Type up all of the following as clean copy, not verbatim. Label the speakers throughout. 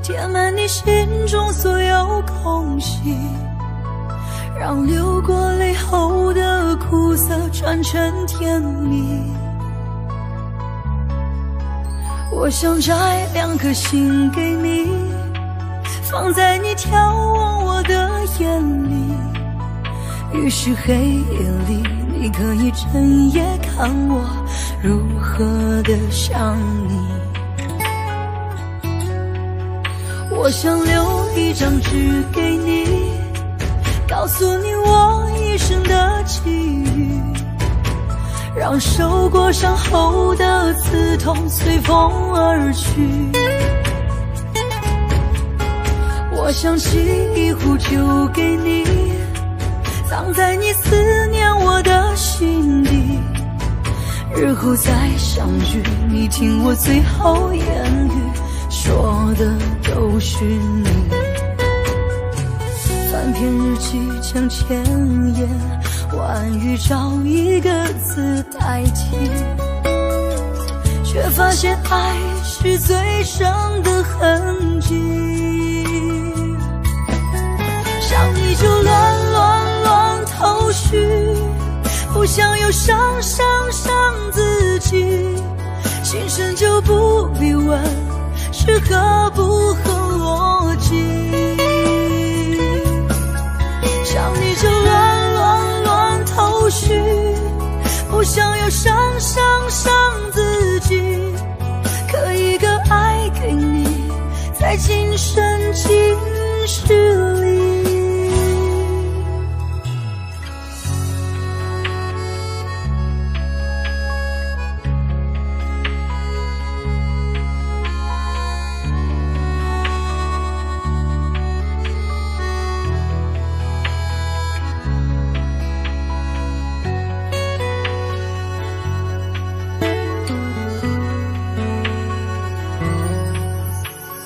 Speaker 1: 填满你心中所有空隙，让流过泪后的苦涩转成甜蜜。我想摘2颗心给你，放在你眺望我的眼里，于是黑夜里你可以整夜看我如何的想你。我想留一张纸给你，告诉你我一生的际遇，让受过伤后的刺痛随风而去。我想沏一壶酒给你，藏在你思念我的心底，日后再相聚，你听我最后言语，说的都是你。翻篇日记将千言万语找一个字代替，却发现爱是最深的痕迹。想你就乱头绪，不想又伤自己，心生就不必问是合不合逻辑。想你就乱头绪，不想又伤自己，刻一个爱给你，在今生今世里。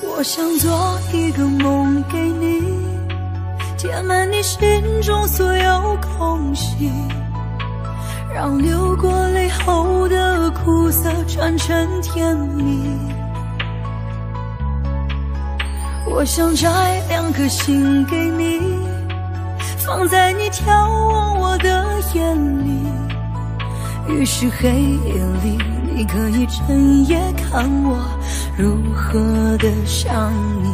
Speaker 1: 我想做一个梦给你，填满你心中所有空隙，让流过泪后的苦涩转成甜蜜。我想摘2颗心给你，放在你眺望我的眼里，于是黑夜里你可以整夜看我如何的想你。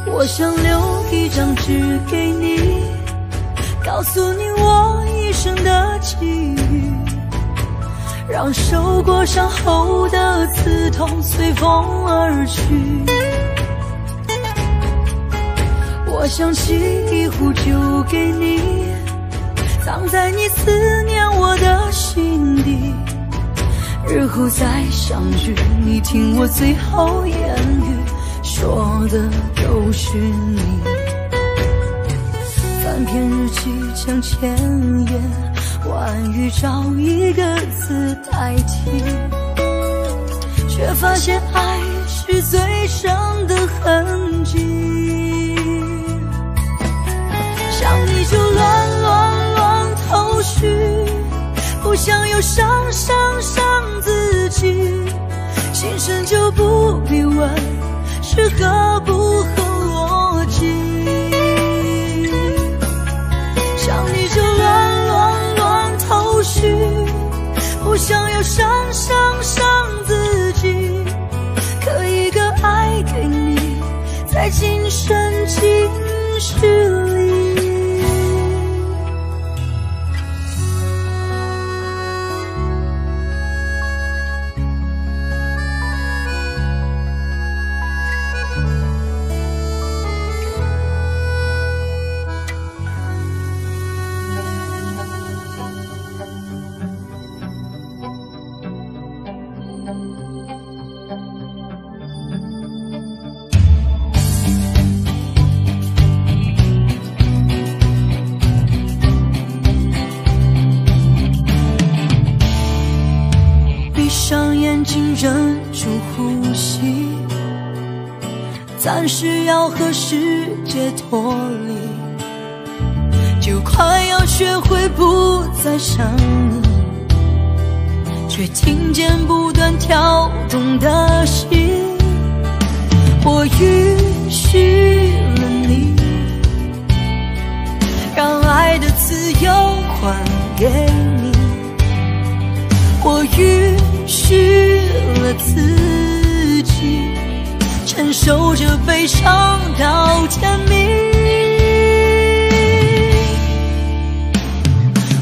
Speaker 1: 我想留一张纸给你，告诉你我一生的际遇，让受过伤后的刺痛随风而去。我想沏一壶酒给你，藏在你思念我的心底，日后再相聚，你听我最后言语，说的都是你。翻篇日记将千言万语找一个字代替，却发现爱是最深的痕迹。想你就乱头绪，不想又伤自己，心生就不必问是合不合逻辑。想你就乱头绪，不想又伤自己，刻一个爱给你，在今生今世里。眼睛忍住呼吸，暂时要和世界脱离，就快要学会不再想你，却听见不断跳动的心。允许了你，让爱的自由还给你，我允许了自己承受着悲伤到天明。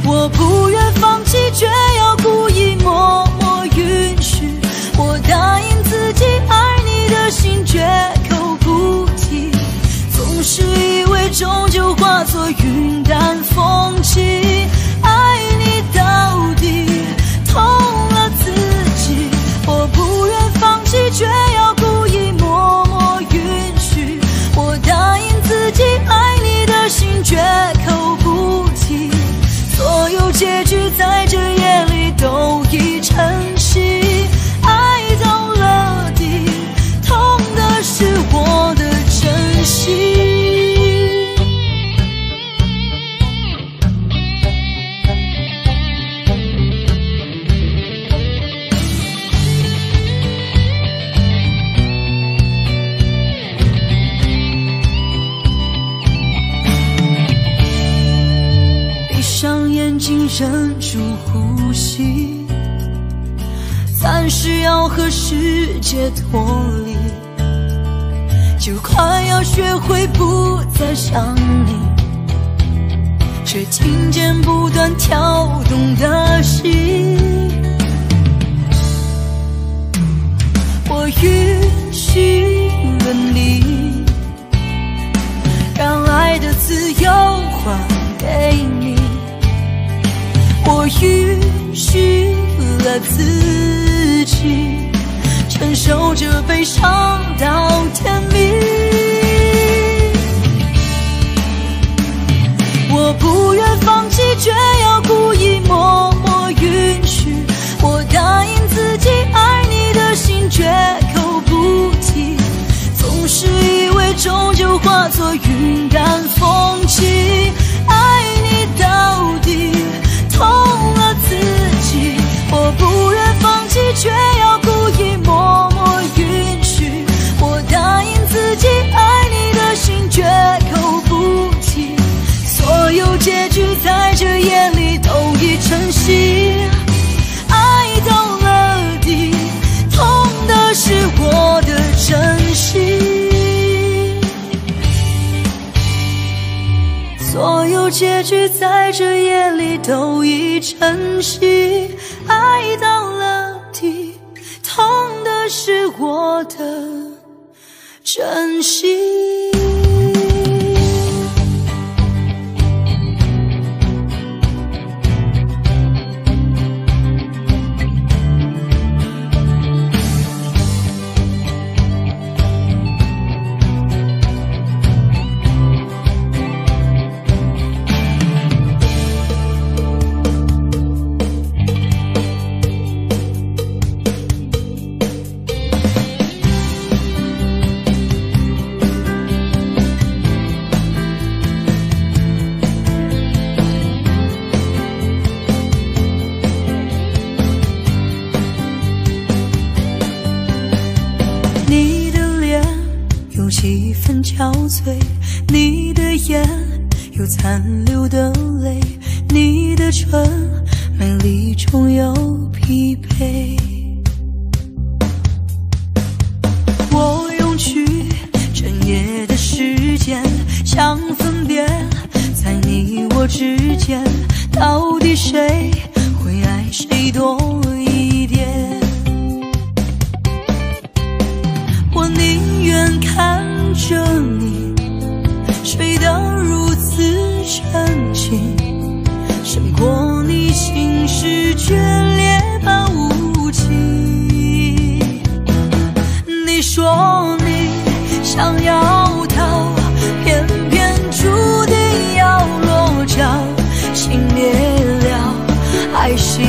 Speaker 1: 我不愿放弃，却要故意默默允许。我答应自己爱你的心绝口不提，总是以为终究化作云淡风轻。爱你到底痛了自己，我不愿放弃，却要故意默默允许。我答应自己爱你的心绝口不提，所有结局在这夜里都已成型。爱到了底，痛的是我的真心。闭上眼睛，忍住呼吸，暂时要和世界脱离，就快要学会不再想你，却听见不断跳动的心。我允许了你，让爱的自由还给你，我允许了自己承受着悲伤到天明。我不愿放弃，却要故意默默允许。我答应自己爱你的心绝口不提，总是以为终究化作云淡风轻。爱你到底痛了自己，我不愿放弃，却要故意默默允许。我答应自己爱你的心绝口不提，所有结局在这夜里都已成型。爱到了底，痛的是我的真心。所有结局在这夜里都已成型。爱到了底，痛的是我的真心。你的脸有几分憔悴，你的眼有残留的泪，你的唇美丽中有疲惫。我用去整夜的时间，想分辨在你我之间，到底谁会爱谁多一点。我宁愿看着你睡得如此沉静，胜过你心事决裂般无情。你说你想要逃，偏偏注定要落脚。情灭了，爱熄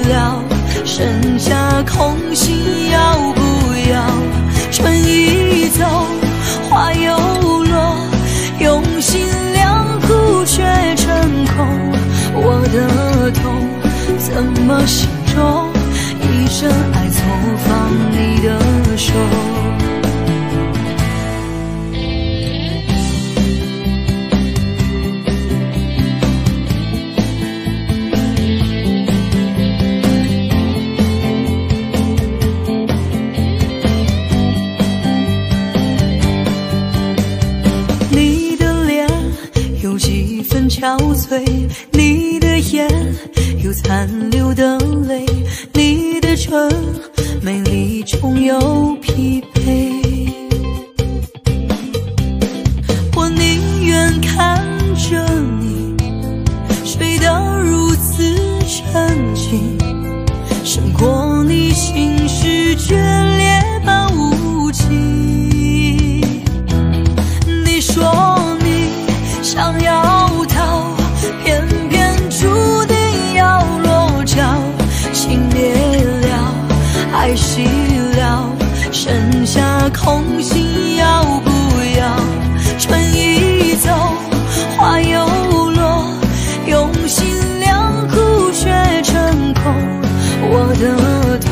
Speaker 1: 了，剩下空心要不要？春已走，花又落，用心良苦却成空。我的痛怎么形容？一生爱错放你的手。憔悴，你的眼有残留的泪，你的唇美丽中有疲惫。我宁愿看着你睡得如此沉静，胜过你心事决裂般无情。你说你想要逃，偏偏注定要落脚。情灭了，爱熄了，剩下空心要不要？春已走，花又落，用心良苦却成空。我的痛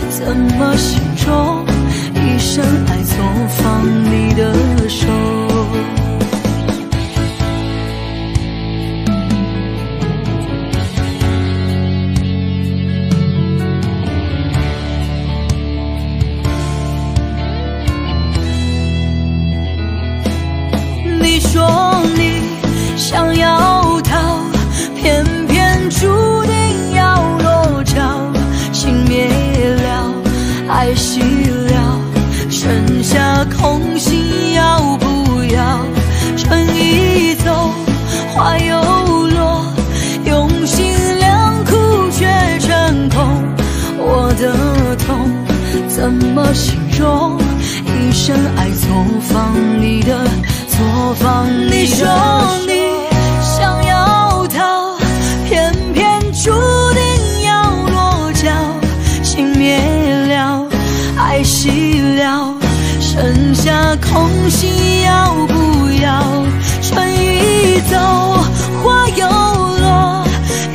Speaker 1: 怎么形容？一生爱错放你的手。你说你想要逃，偏偏注定要落脚。情灭了，爱熄了，剩下空心要不要？春已走，花又落，用心良苦却成空。我的痛怎么形容？一生爱错放你的，错放你说你想要逃，偏偏注定要落脚。情灭了，爱熄了，剩下空心要不要？春已走，花又落，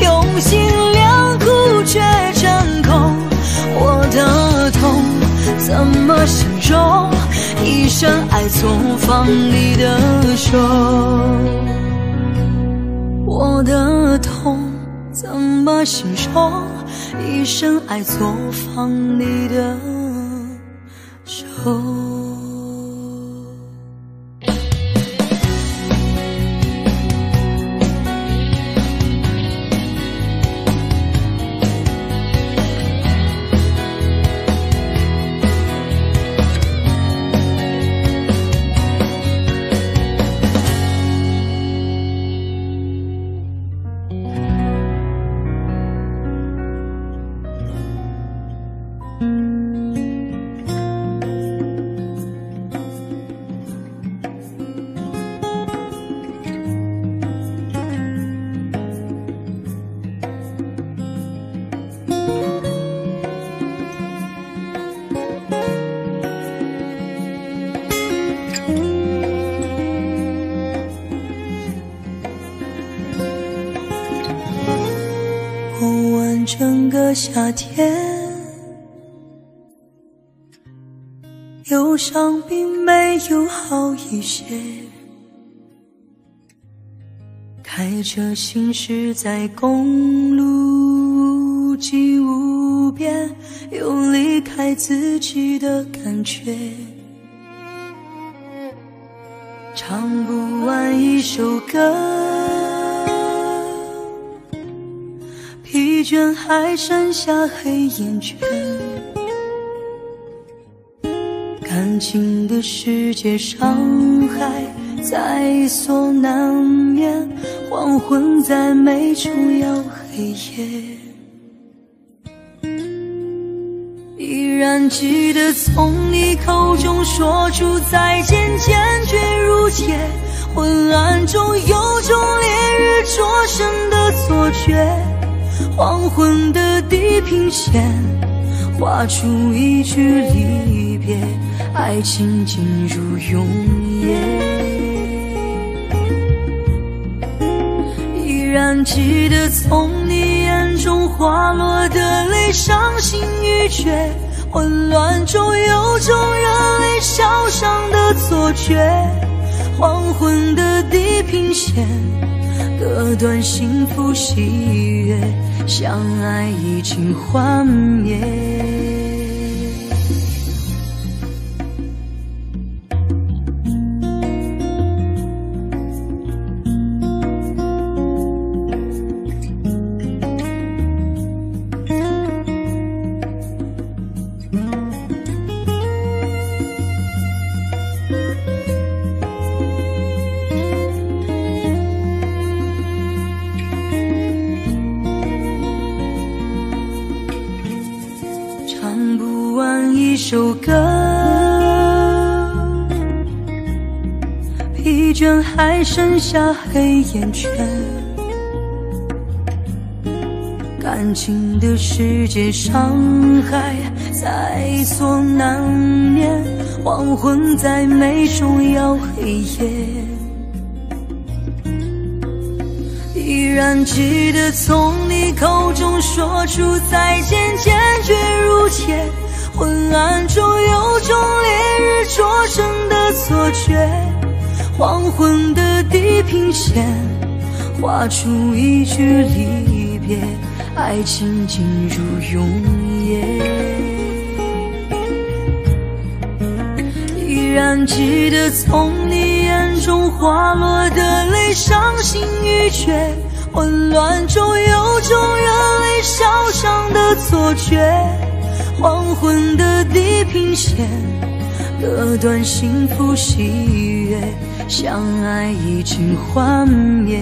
Speaker 1: 用心良苦却成空。我的痛怎么形容？一生爱错放你的手。我的痛怎么形容？一生爱错放你的手。过完整个夏天，忧伤并没有好一些。开着行驶在公路际无边，有离开自己的感觉。唱不完一首歌，疲倦还剩下黑眼圈。感情的世界，伤害在所难免，黄昏再美终要黑夜。依然记得从你口中说出再见，坚决如铁。昏暗中有种烈日灼身的错觉，黄昏的地平线画出一句离别，爱情进入永夜。依然记得从你眼中滑落的泪，伤心欲绝。混乱中有种热泪烧伤的错觉，黄昏的地平线割断幸福喜悦，相爱已经幻灭。完一首歌，疲倦还剩下黑眼圈。感情的世界，伤害在所难免，黄昏在每重要黑夜。依然记得从你口中说出再见，坚决如铁。昏暗中有种烈日灼身的错觉，黄昏的地平线画出一句离别，爱情进入永夜。依然记得从你眼中滑落的泪，伤心欲绝。混乱中有种热泪烧伤的错觉，黄昏的地平线割断幸福喜悦，相爱已经幻灭。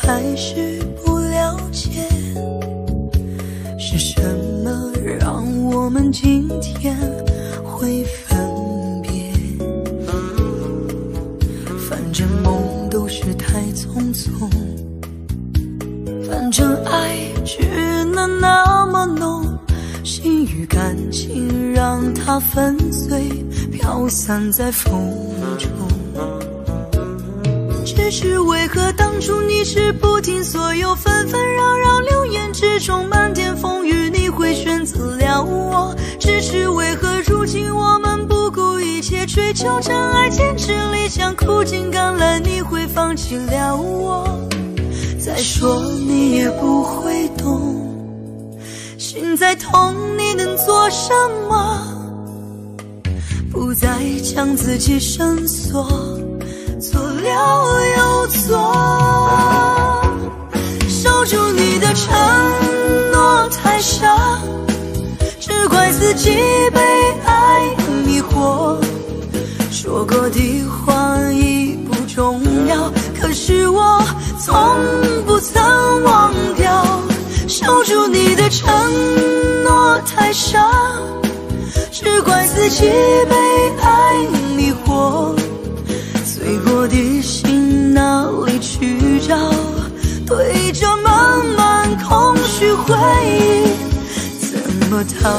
Speaker 1: 还是不了解，是什么让我们今天会分别？反正梦都是太匆匆，反正爱只能那么浓，心与感情让它粉碎，飘散在风中。只是为何当初你是不听所有纷纷扰扰，流言之中漫天风雨，你会选择了我？只是为何如今我们不顾一切追求真爱，坚持理想，苦尽甘来，你会放弃了我？再说你也不会懂，心再痛你能做什么？不再将自己深锁，做了又做，守住你的承诺太傻，只怪自己被爱迷惑。说过的话已不重要，可是我从不曾忘掉。守住你的承诺太傻，只怪自己被爱迷惑。碎过的心哪里去找？对着满满空虚回忆，怎么逃？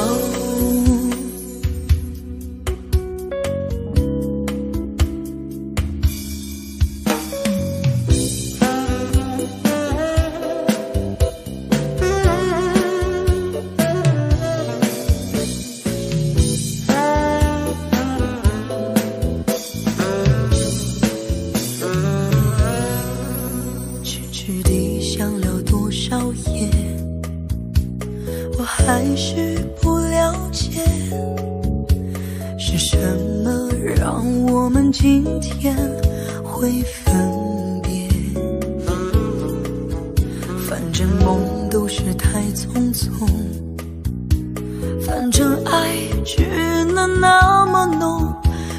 Speaker 1: 我还是不了解，是什么让我们今天会分别？反正梦都是太匆匆，反正爱只能那么浓，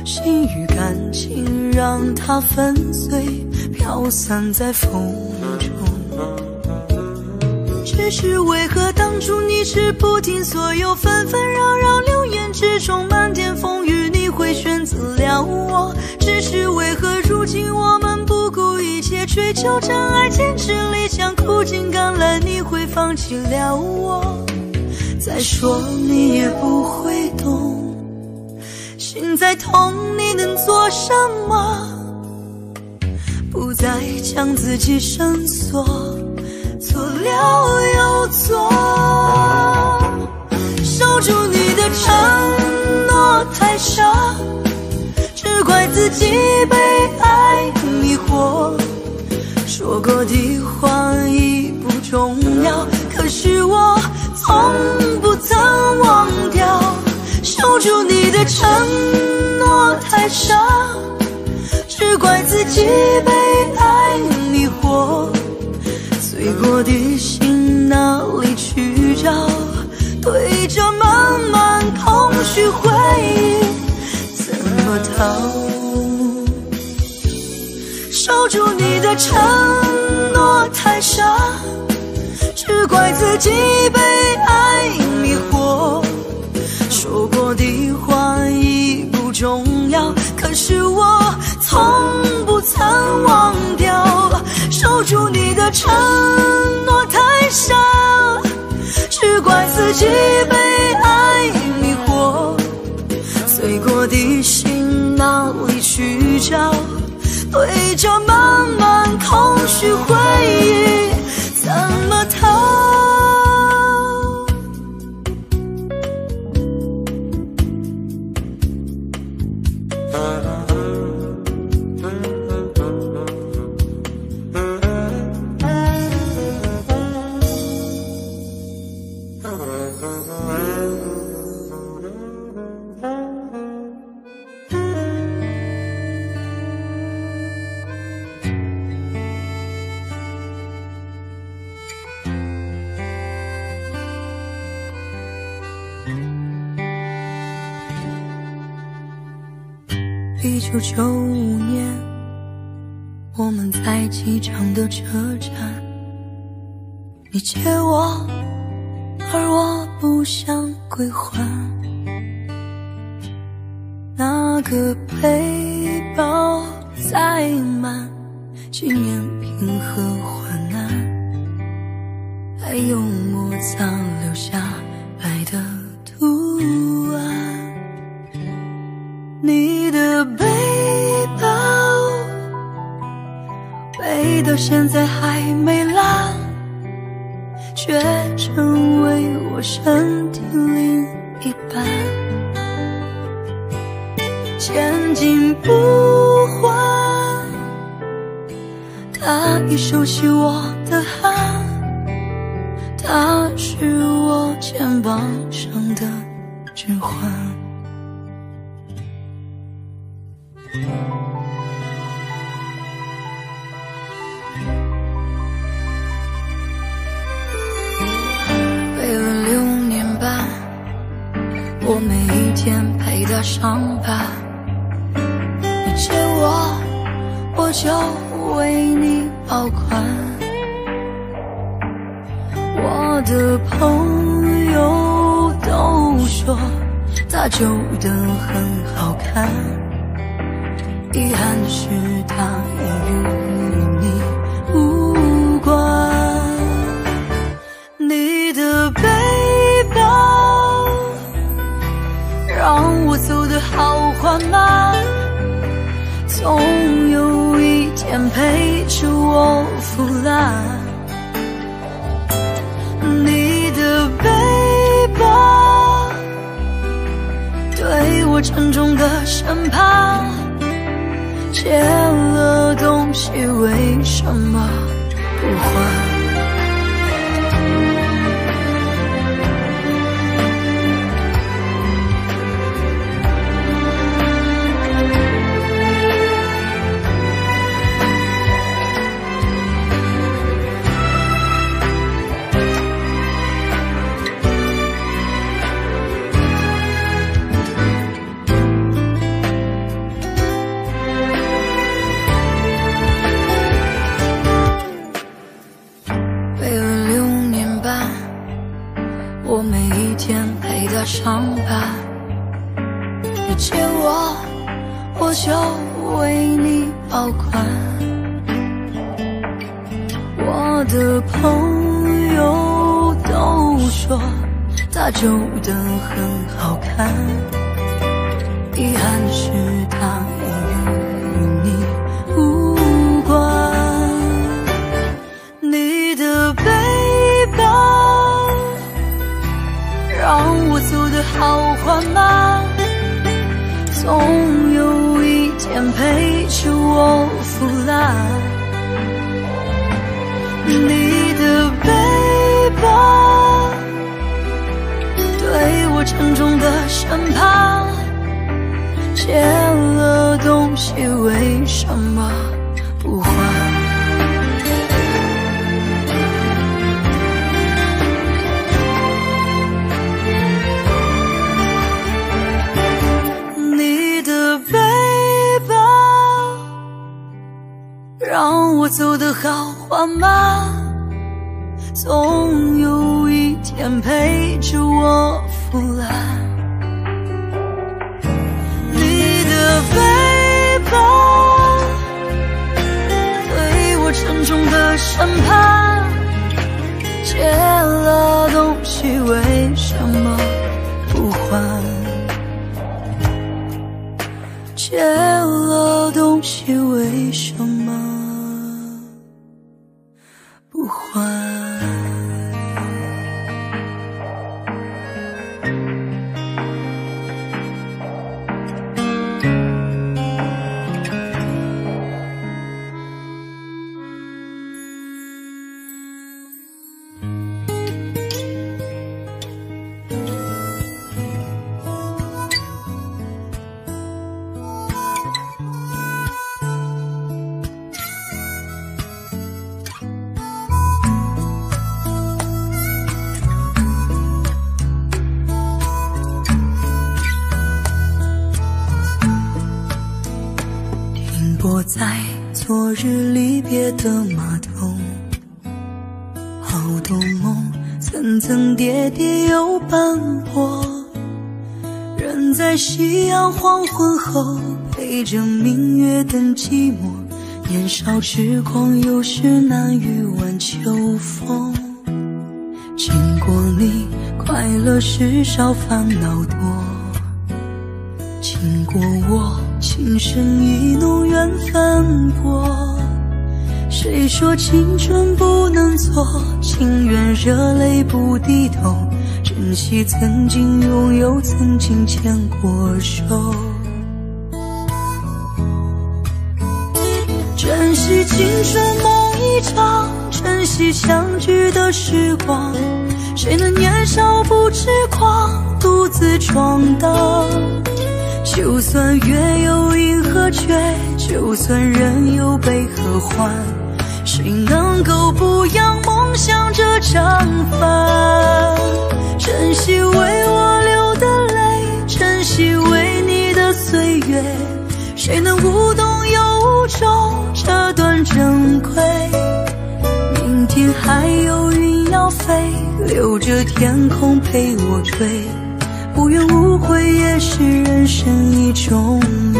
Speaker 1: 心与感情让它粉碎，飘散在风中。只是为何当初你是不听所有纷纷扰扰，流言之中漫天风雨，你会选择了我？只是为何如今我们不顾一切追求真爱，坚持理想，苦尽甘来，你会放弃了我？再说你也不会懂，心再痛你能做什么？不再将自己深锁，错了又错，守住你的承诺太傻，只怪自己被爱迷惑。说过的话已不重要，可是我从不曾忘掉。守住你的承诺太傻，只怪自己被爱迷惑。碎过的心哪里去找？对着满满空虚回忆怎么逃？守住你的承诺太傻，只怪自己被爱迷惑。说过的话已不重要，可是我从不曾忘掉。守住你的承诺太傻，只怪自己被爱迷惑。碎过的心哪里去找？对着满满空虚回忆怎么逃？1995年，我们在机场的车站，你借我，而我不想归还。那个背包载满纪念品和患难，还有摩擦留下爱的图案。你的背包背到现在还没烂，却成为我身体另一半。千金不换，他已熟悉我的汗，他是我肩膀上的指环。背了6年半，我每一天陪他上班。你借我，我就为你保管。我的朋友都说他旧的很好看，遗憾是它已与你无关。你的背包让我走得好缓慢，总有一天陪着我腐烂。你的背包对我沉重的审判，借了东西为什么不还？我每一天陪他上班，你借我，我就为你保管。我的朋友都说他旧的很好看，遗憾是他已与你无关。你的背腐烂。你的背包对我沉重的审判，借了东西为什么不还？你的背包让我走得好缓慢，总有一天陪着我腐烂。你的背包对我沉重的审判，借了东西为什么不还？借了东西为什么不还？泊在昨日离别的码头，好多梦层层叠叠又斑驳，人在夕阳黄昏后陪着明月等寂寞，年少痴狂有时难御晚秋风。经过你快乐时少烦恼多，经过我情深意浓缘分薄。谁说青春不能错，情愿热泪不低头，珍惜曾经拥有，曾经牵过手。珍惜青春梦一场，珍惜相聚的时光，谁能年少不痴狂，独自闯荡。就算月有阴和缺，就算人有悲和欢，谁能够不扬梦想这张帆？珍惜为我流的泪，珍惜为你的岁月，谁能无动又无衷这段珍贵？明天还有云要飞，留着天空陪我追，无怨无悔也是人生一种美。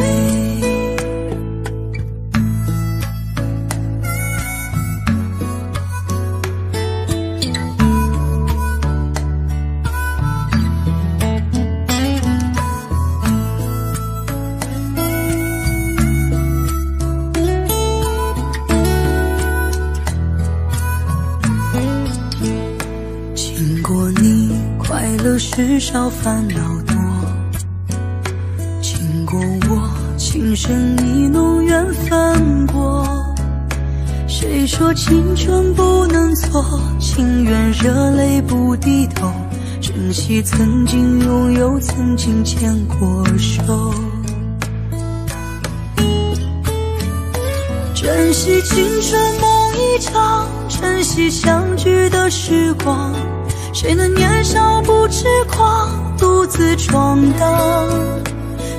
Speaker 1: 经过你快乐时少烦恼多，经过我情深意浓缘分薄。谁说青春不能错，情愿热泪不低头，珍惜曾经拥有，曾经牵过手。珍惜青春梦一场，珍惜相聚的时光，谁能年少不痴狂，独自闯荡。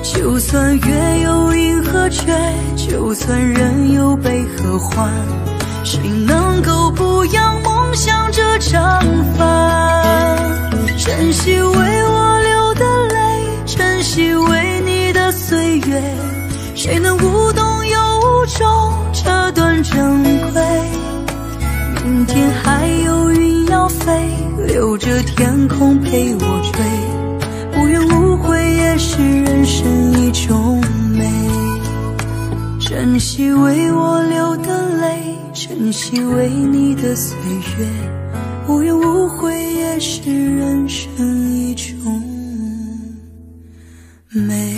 Speaker 1: 就算月有阴和缺，就算人有悲和欢，谁能够不扬梦想这张帆？珍惜为我流的泪，珍惜为你的岁月，谁能无动又无衷这段珍贵？明天还有云要飞，留着天空陪我追，无怨无悔也是人生一种美。珍惜为我流的泪，珍惜为你的岁月，无怨无悔也是人生一种美。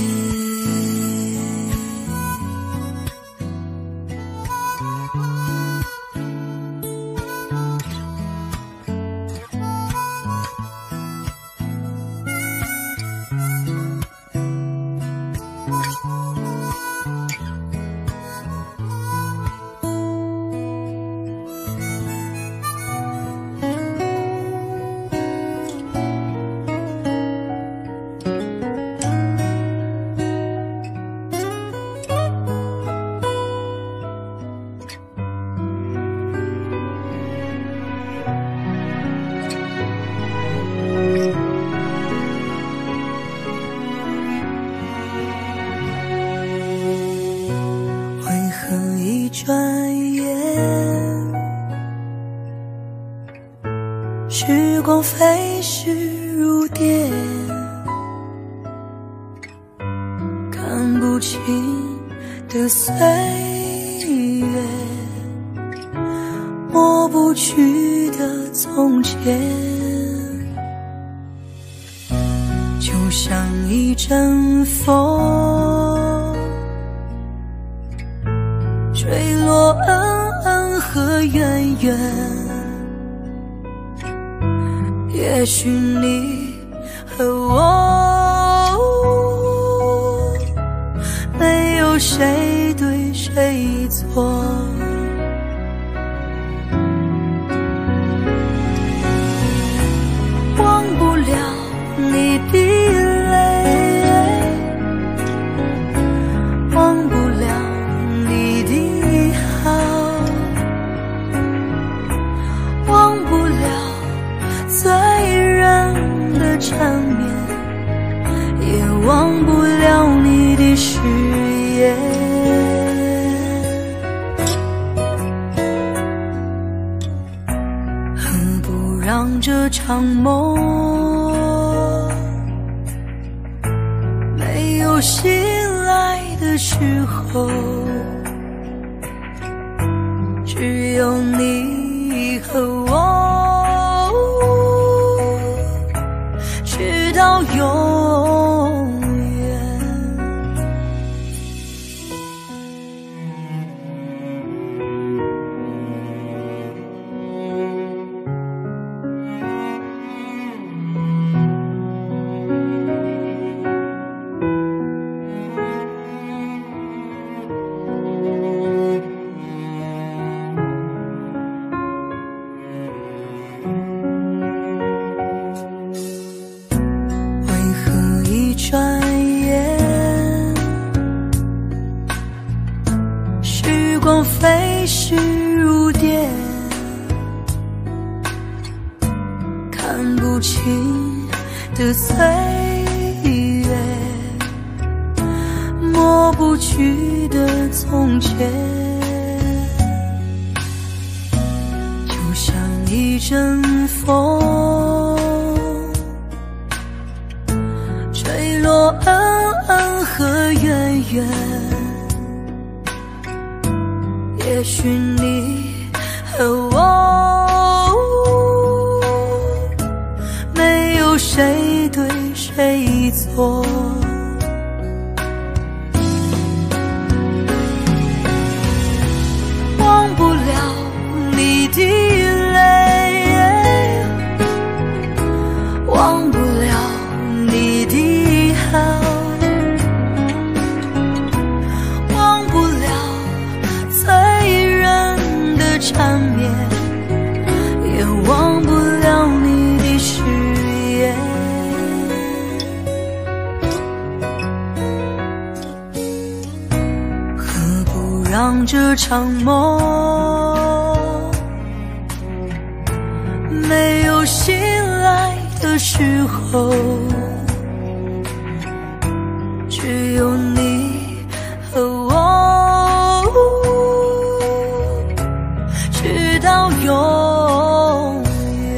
Speaker 1: 时光飞逝如电，看不清的岁月，抹不去的从前，就像一阵风，坠落恩恩和怨怨。也许你和我，没有谁对谁错。忘不了你的泪，忘不了你的好，忘不了醉人的缠绵，也忘不了你的誓言。何不让这场梦没有醒来的时候，只有你和我，直到永远。转眼，时光飞逝如电，看不清的岁月，抹不去的从前，就像一阵风，坠落恩恩和怨怨。也许你和我，没有谁对谁错。忘不了你的泪，忘不了你的好，忘不了醉人的缠绵，也忘不了你的誓言。何不让这场梦没有醒来的时候，只有你和我，直到永远。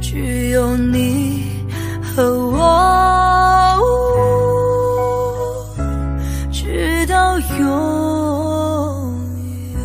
Speaker 1: 只有你和我，直到永远。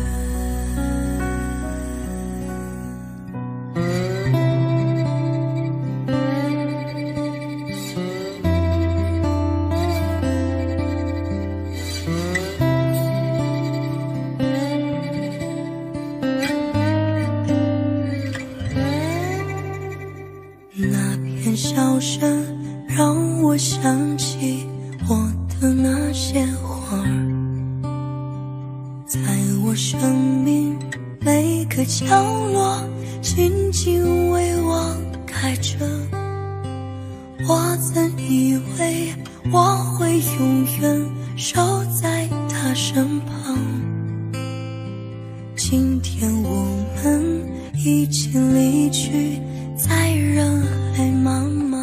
Speaker 1: 那片笑声让我想起我的那些花儿，在我生命每个角落静静为我开着。我曾以为我会永远守在他身旁，今天我们已经离去，在人海茫茫。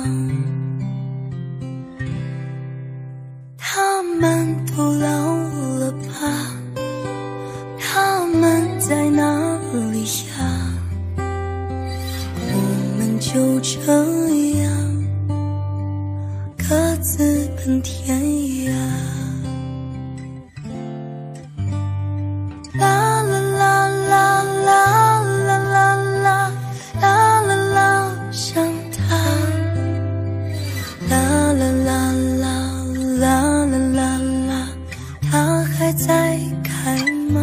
Speaker 1: 他们都老了吧？他们在哪里呀？这样各自奔天涯。啦啦啦啦啦啦啦啦啦啦啦，想他。啦啦啦啦啦啦啦啦，他还在开吗？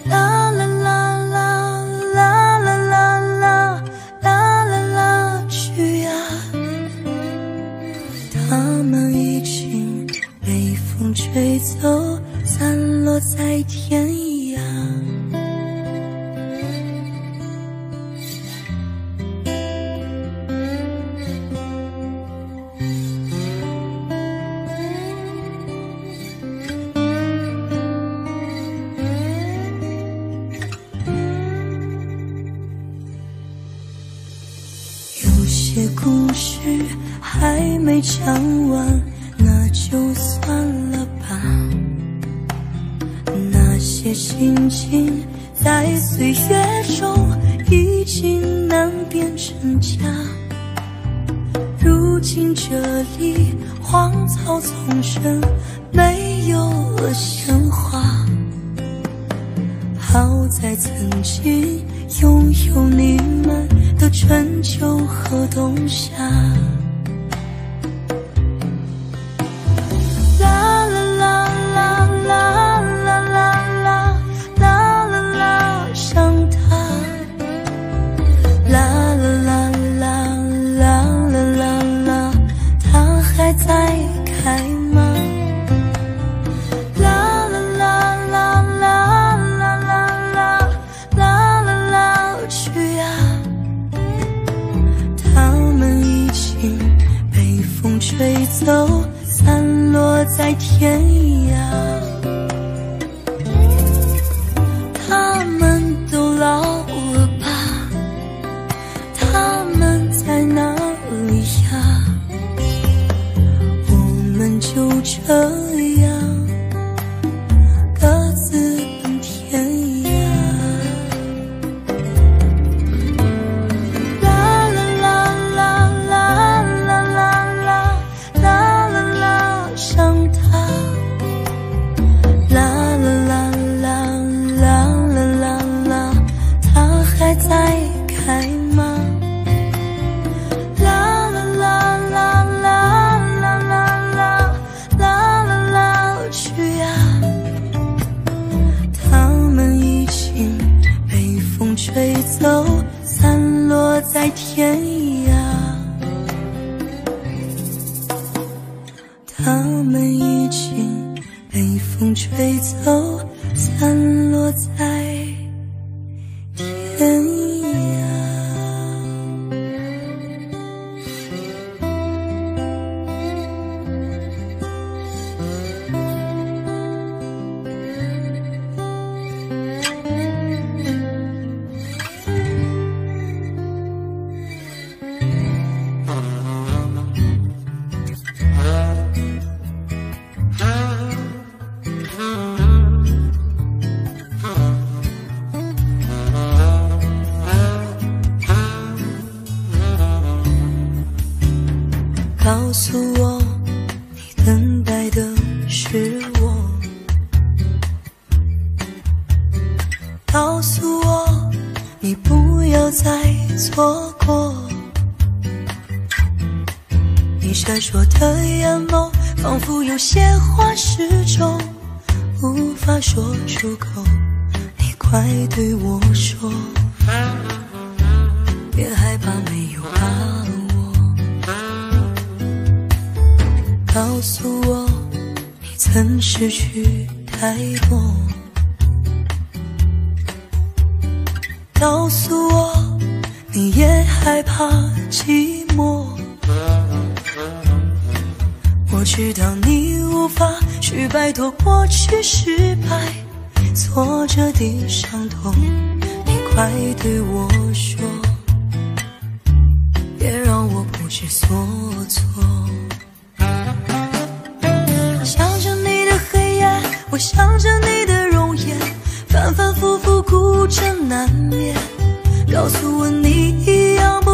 Speaker 1: 啦啦啦啦啦啦啦啦啦啦啦，去啊！他们已经被风吹走，散落在天涯。有些故事还没讲完，那就算了吧。那些心情在岁月中已经难变成假，如今这里荒草丛生，没有了鲜花。好在曾经拥有你们的春秋和冬夏。啦啦啦啦啦啦啦啦啦啦啦，想他。啦啦啦啦啦啦啦啦，他还在开吗？啦啦啦啦啦啦啦啦啦啦，去啊！他们已经被风吹走，散落在天涯。他们都老了吧？他们在哪里呀？我们就这样各自奔天涯。啦啦啦啦啦啦啦啦啦啦啦，想他。啦啦啦啦啦啦啦啦，他还在开吗？啦啦啦啦啦啦啦啦啦啦啦，去啊！他们已经被风吹走，散落在天涯。他们已经被风吹走，散落在天涯。告诉我，你等待的是我。告诉我，你不要再错过。你闪烁的眼眸，仿佛有些话始终无法说出口。你快对我说，别害怕，没有把握。告诉我，你曾失去太多。告诉我，你也害怕寂寞。我知道你无法去摆脱过去失败挫折的伤痛，你快对我说，别让我不知所措。想着你的黑夜，我想着你的容颜，反反复复孤枕难眠。告诉我你一样不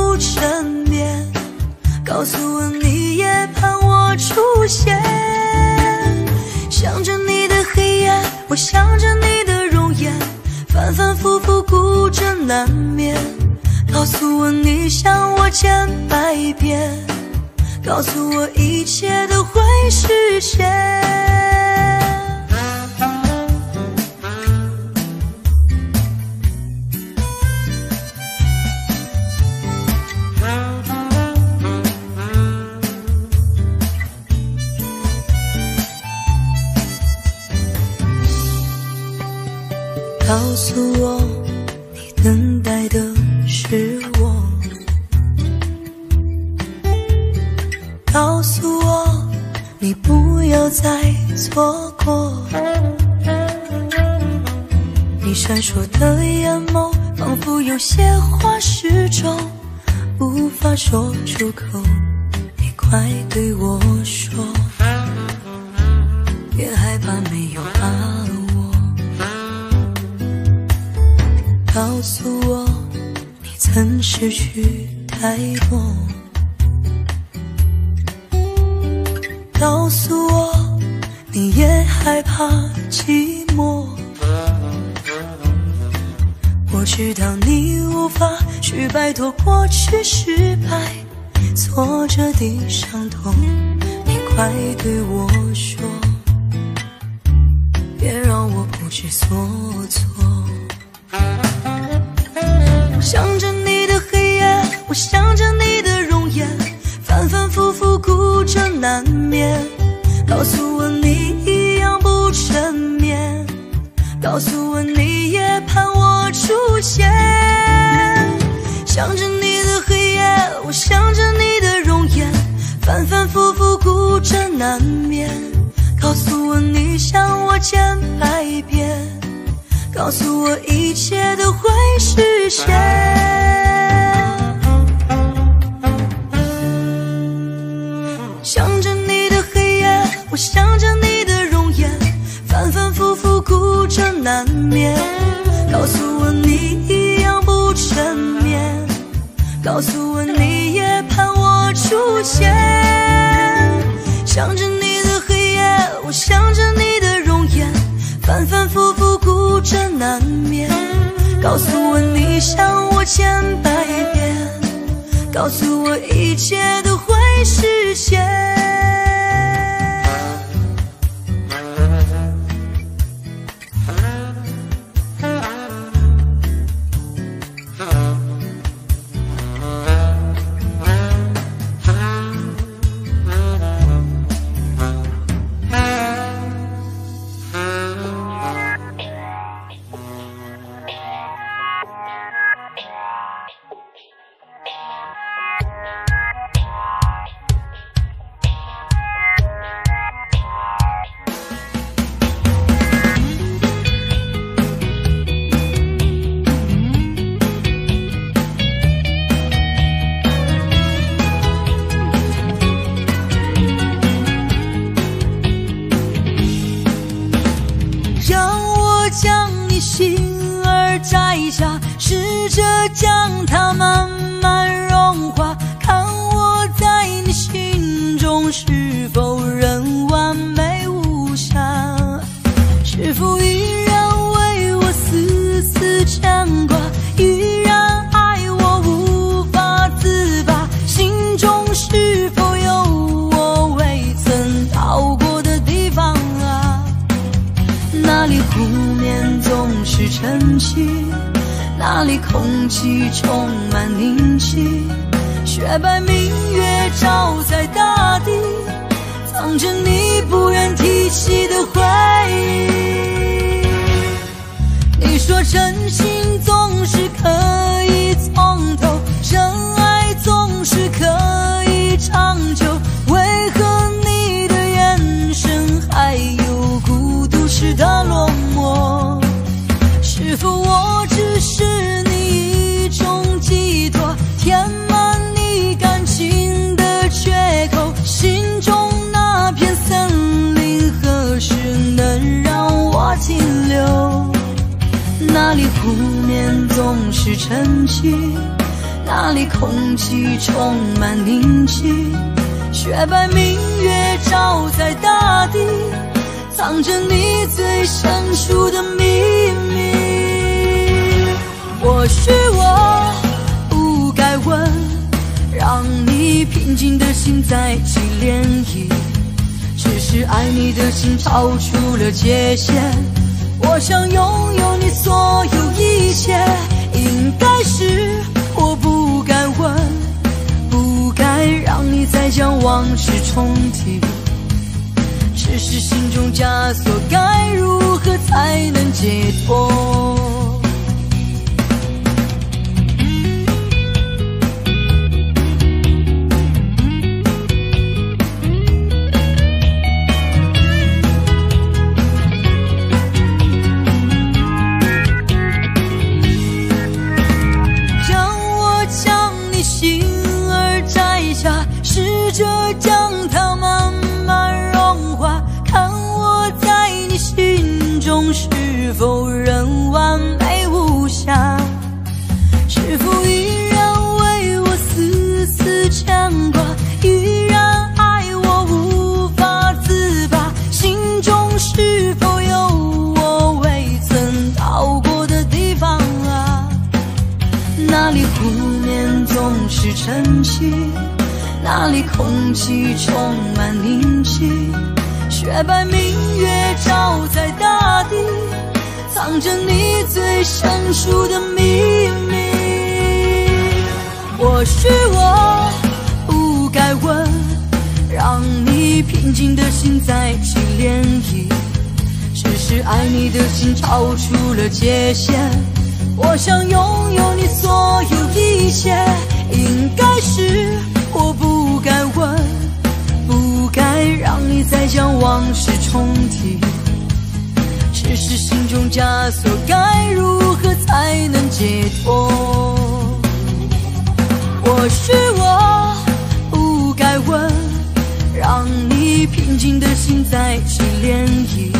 Speaker 1: 难眠。告诉我你想我千百遍，告诉我一切都会实现。告诉我你等待的是我，告诉我你不要再错过。你闪烁的眼眸仿佛有些话始终无法说出口，你快对我说，别害怕没有把握。告诉我你曾失去太多，告诉我你也害怕寂寞。我知道你无法去摆脱过去失败挫折的伤痛，你快对我说，别让我不知所措。想着你的黑夜，我想着你的容颜，反反复复孤枕难眠。告诉我你一样不沉眠，告诉我你也盼我出现。想着你的黑夜，我想着你的容颜，反反复复孤枕难眠。告诉我你想我千百遍，告诉我一切都会实现。想着你的黑夜，我想着你的容颜，反反复复孤枕难眠。告诉我你一样不沉眠，告诉我你也盼我出现。想着你的黑夜，我想着你的容颜，反反复复孤枕难眠。告诉我你想我千百遍，告诉我一切都会实现。试着将它慢慢融化，看我在你心中是否仍完美无瑕，是否依然为我丝丝牵挂，依然爱我无法自拔，心中是否有我未曾到过的地方啊？那里湖面总是沉寂，那里空气充满宁静，雪白明月照在大地，藏着你不愿提起的回忆。你说真心总是可以从头，真爱总是可以长久，为何你的眼神还有孤独时的落寞？是否我只是你一种寄托，填满你感情的缺口，心中那片森林何时能让我停留？那里湖面总是沉寂，那里空气充满宁静，雪白明月照在大地，藏着你最深处的秘密。或许我不该问，让你平静的心再起涟漪，只是爱你的心超出了界限。我想拥有你所有一切，应该是我不该问，不该让你再将往事重提，只是心中枷锁该如何才能解脱。试着将它慢慢融化，看我在你心中是否仍完美无瑕，是否依然为我丝丝牵挂，依然爱我无法自拔，心中是否有我未曾到过的地方啊？那里湖面总是晨曦，那里空气充满宁静，雪白明月照在大地，藏着你最深处的秘密。或许我不该问，让你平静的心再起涟漪，只是爱你的心超出了界限。我想拥有你所有一切，应该是我不该问，不该让你再将往事重提，只是心中枷锁该如何才能解脱。或许我不该问，让你平静的心再起涟漪，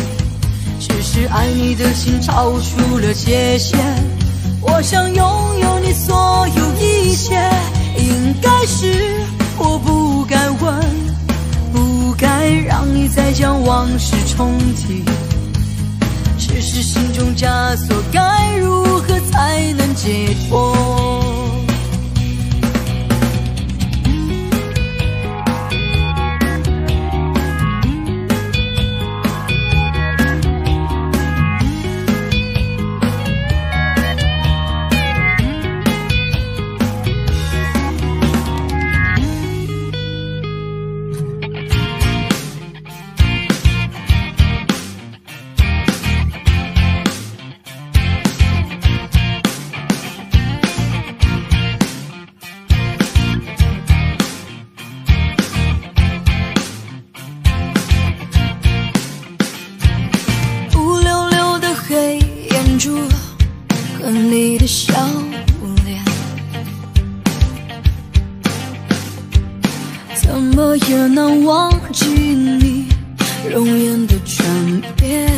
Speaker 1: 只是爱你的心超出了界限。我想拥有你所有一切，应该是我不该问，不该让你再将往事重提，只是心中枷锁该如何才能解脱。和你的笑脸，怎么也难忘记你容颜的转变，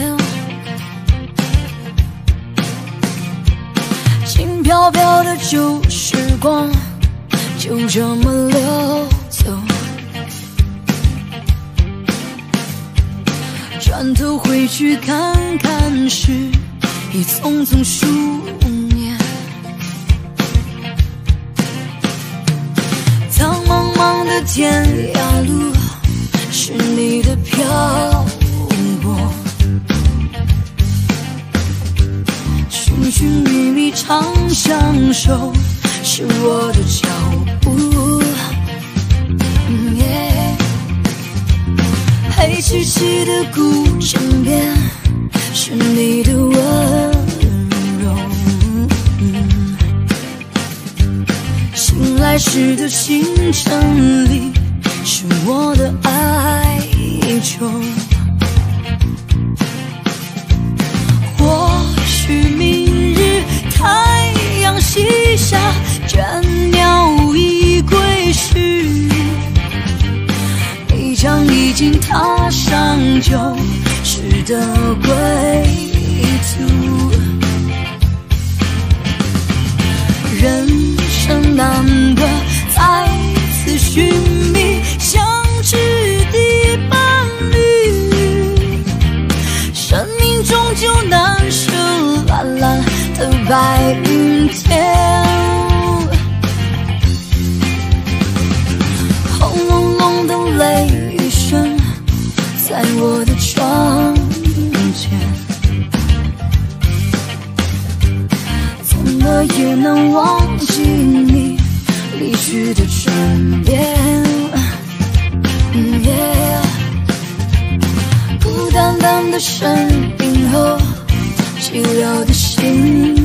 Speaker 1: 轻飘飘的旧时光就这么流走，转头回去看看时已匆匆数年，苍茫茫的天涯路是你的漂泊，寻寻觅觅长相守是我的脚步，黑漆漆的古镇边是你的温柔，醒来时的清晨里是我的哀愁。或许明日太阳西下，倦鸟已归时，你将已经踏上旧时的归途。人生难得再次寻觅相知的伴侣，生命终究难舍蓝蓝的白云何也能忘记你离去的转变。孤单单的身影和寂寥的心。